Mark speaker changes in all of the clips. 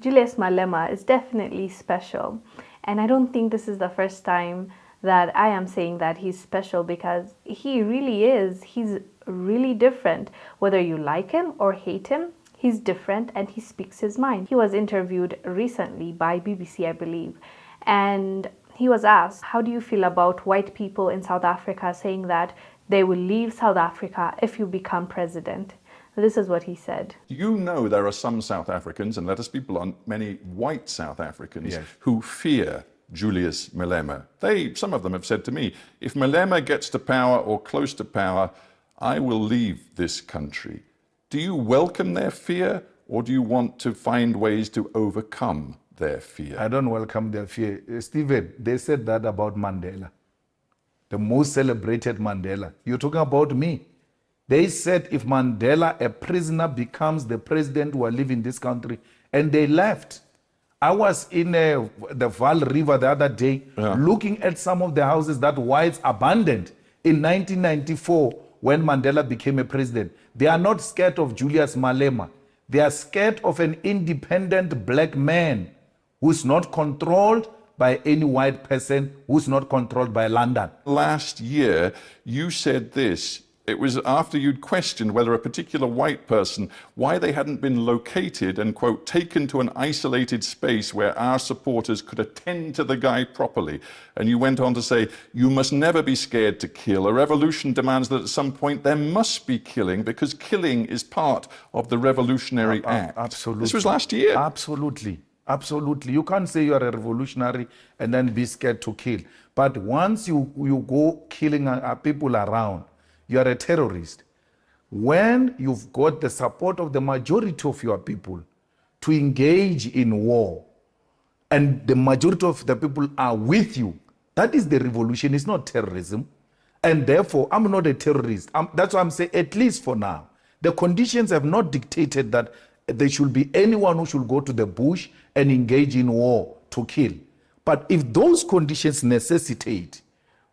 Speaker 1: Julius Malema is definitely special. And I don't think this is the first time that I am saying that he's special, because he really is. He's really different. Whether you like him or hate him, he's different and he speaks his mind. He was interviewed recently by BBC, I believe, and he was asked, how do you feel about white people in South Africa saying that they will leave South Africa if you become president? This is what he said.
Speaker 2: You know there are some South Africans, and let us be blunt, many white South Africans, yes, who fear Julius Malema. Some of them have said to me, if Malema gets to power or close to power, I will leave this country. Do you welcome their fear, or do you want to find ways to overcome their fear?
Speaker 3: I don't welcome their fear. Stephen, they said that about Mandela, the most celebrated Mandela. You're talking about me. They said if Mandela, a prisoner, becomes the president, will live in this country, and they left. I was in the Vaal River the other day, looking at some of the houses that whites abandoned in 1994 when Mandela became a president. They are not scared of Julius Malema. They are scared of an independent black man who's not controlled by any white person, who's not controlled by London.
Speaker 2: Last year, you said this. It was after you'd questioned whether a particular white person, why they hadn't been located and, quote, taken to an isolated space where our supporters could attend to the guy properly. And you went on to say, you must never be scared to kill. A revolution demands that at some point there must be killing, because killing is part of the revolutionary act.
Speaker 3: Absolutely.
Speaker 2: This was last year.
Speaker 3: Absolutely. Absolutely. You can't say you're a revolutionary and then be scared to kill. But once you go killing people around, you are a terrorist. When you've got the support of the majority of your people to engage in war, and the majority of the people are with you, that is the revolution. It's not terrorism. And therefore, I'm not a terrorist. That's why I'm saying, at least for now, the conditions have not dictated that there should be anyone who should go to the bush and engage in war to kill. But if those conditions necessitate,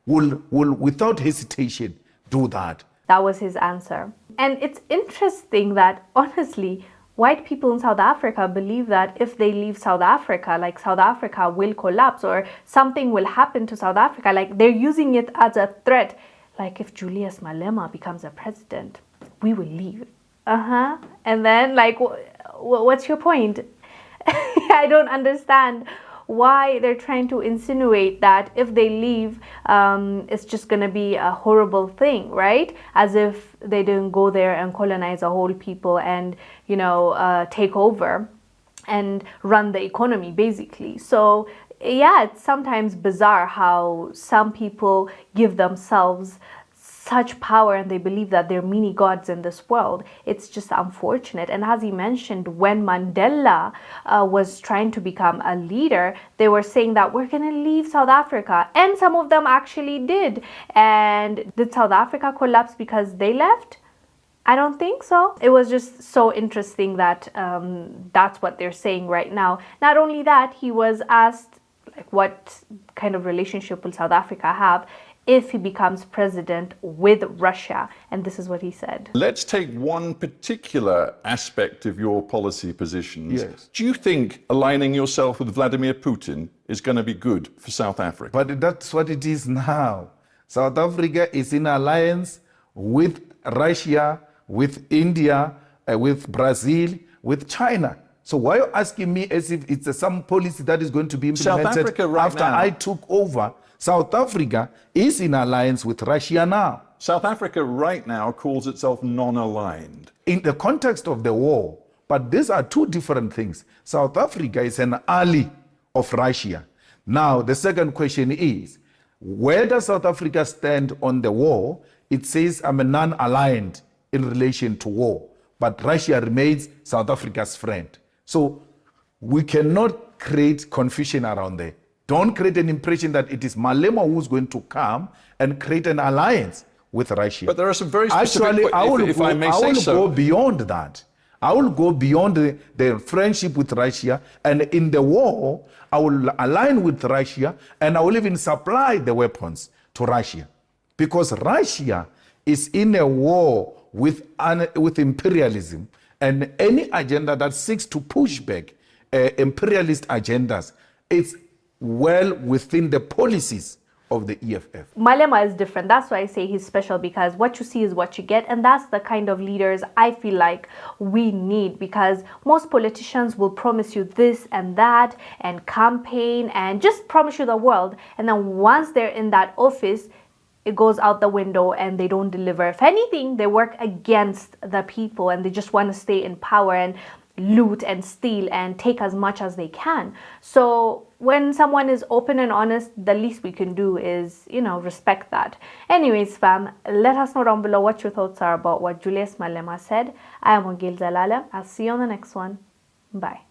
Speaker 3: will without hesitation do that.
Speaker 1: That was his answer. And it's interesting that, honestly, white people in South Africa believe that if they leave South Africa, like South Africa will collapse or something will happen to South Africa. Like they're using it as a threat. Like if Julius Malema becomes a president, we will leave. And then like, what's your point? I don't understand why they're trying to insinuate that if they leave, it's just going to be a horrible thing, right? As if they didn't go there and colonize a whole people and, take over and run the economy, basically. So, yeah, it's sometimes bizarre how some people give themselves such power and they believe that they're mini gods in this world. It's just unfortunate. And as he mentioned, when Mandela was trying to become a leader, they were saying that we're going to leave South Africa. And some of them actually did. And did South Africa collapse because they left? I don't think so. It was just so interesting that that's what they're saying right now. Not only that, he was asked like, what kind of relationship will South Africa have if he becomes president with Russia. And this is what he said.
Speaker 2: Let's take one particular aspect of your policy positions.
Speaker 3: Yes.
Speaker 2: Do you think aligning yourself with Vladimir Putin is going to be good for South Africa?
Speaker 3: But that's what it is now. South Africa is in alliance with Russia, with India, with Brazil, with China. So why are you asking me as if it's some policy that is going to be implemented
Speaker 2: South Africa right
Speaker 3: after
Speaker 2: now,
Speaker 3: I took over? South Africa is in alliance with Russia now.
Speaker 2: South Africa right now calls itself non-aligned.
Speaker 3: In the context of the war, but these are two different things. South Africa is an ally of Russia. Now, the second question is, where does South Africa stand on the war? It says I'm a non-aligned in relation to war, but Russia remains South Africa's friend. So we cannot create confusion around there. Don't create an impression that it is Malema who's going to come and create an alliance with Russia.
Speaker 2: But there are some very specific...
Speaker 3: Actually, I will
Speaker 2: go
Speaker 3: beyond that. I will go beyond the friendship with Russia, and in the war, I will align with Russia, and I will even supply the weapons to Russia. Because Russia is in a war with imperialism, and any agenda that seeks to push back imperialist agendas. It's well within the policies of the EFF.
Speaker 1: Malema is different. That's why I say he's special, because what you see is what you get. And that's the kind of leaders I feel like we need, because most politicians will promise you this and that and campaign and just promise you the world. And then once they're in that office, it goes out the window and they don't deliver. If anything, they work against the people and they just want to stay in power and loot and steal and take as much as they can. So when someone is open and honest, the least we can do is, respect that. Anyways, fam, let us know down below what your thoughts are about what Julius Malema said. I am Wongel Zelalem. I'll see you on the next one. Bye.